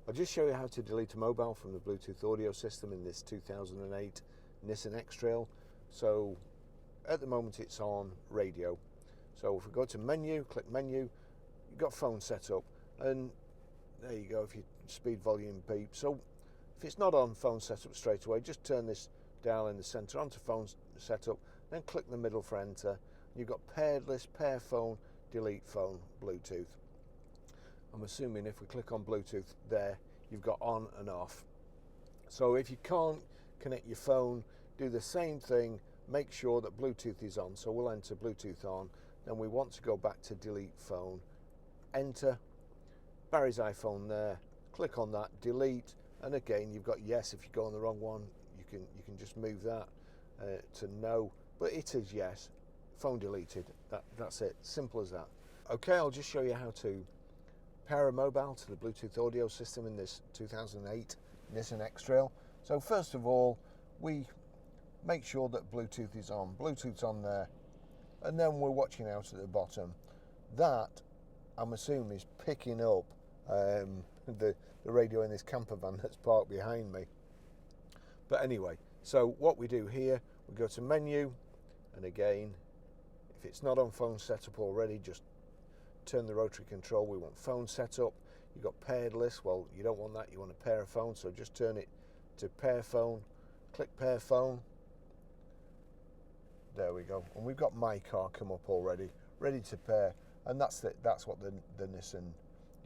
I'll just show you how to delete a mobile from the Bluetooth audio system in this 2008 Nissan X-Trail. So at the moment it's on radio. So if we go to menu, click menu, you've got phone set up, and there you go, if your speed volume beep. So if it's not on phone setup straight away, just turn this dial in the center onto phone setup, then click the middle for enter. You've got paired list, pair phone, delete phone, Bluetooth. I'm assuming if we click on Bluetooth there, you've got on and off. So if you can't connect your phone, do the same thing, make sure that Bluetooth is on. So we'll enter Bluetooth on, then we want to go back to delete phone, enter, Barry's iPhone there, click on that, delete, and again you've got yes. If you go on the wrong one, you can just move that to no, but it is yes, phone deleted. That's it, simple as that. Okay, I'll just show you how to pair a mobile to the Bluetooth audio system in this 2008 Nissan X-Trail. So first of all, we make sure that Bluetooth is on. Bluetooth's on there, and then we're watching out at the bottom. That, I'm assuming, is picking up the radio in this camper van that's parked behind me. But anyway, so what we do here, we go to menu, and again, if it's not on phone setup already, just turn the rotary control. We want phone setup. You've got paired list. Well, you don't want that, you want a pair of phones, so just turn it to pair phone, click pair phone. There we go, and we've got my car come up already, ready to pair, and that's what the Nissan.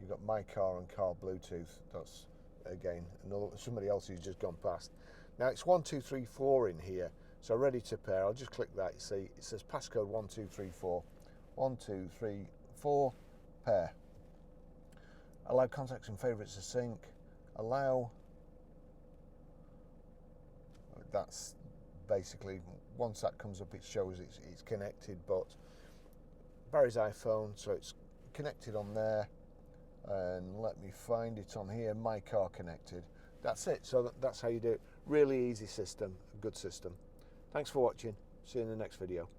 You've got my car and car Bluetooth. That's again somebody else who's just gone past. Now it's 1 2 3 4 in here, so ready to pair. I'll just click that. You see it says passcode 1 2 3 4. 1 2 3 4 pair. Allow contacts and favorites to sync. Allow. That's basically, once that comes up, it shows it's connected. But Barry's iPhone, so it's connected on there. And let me find it on here. My car connected. That's it. So that's how you do it. Really easy system, a good system. Thanks for watching. See you in the next video.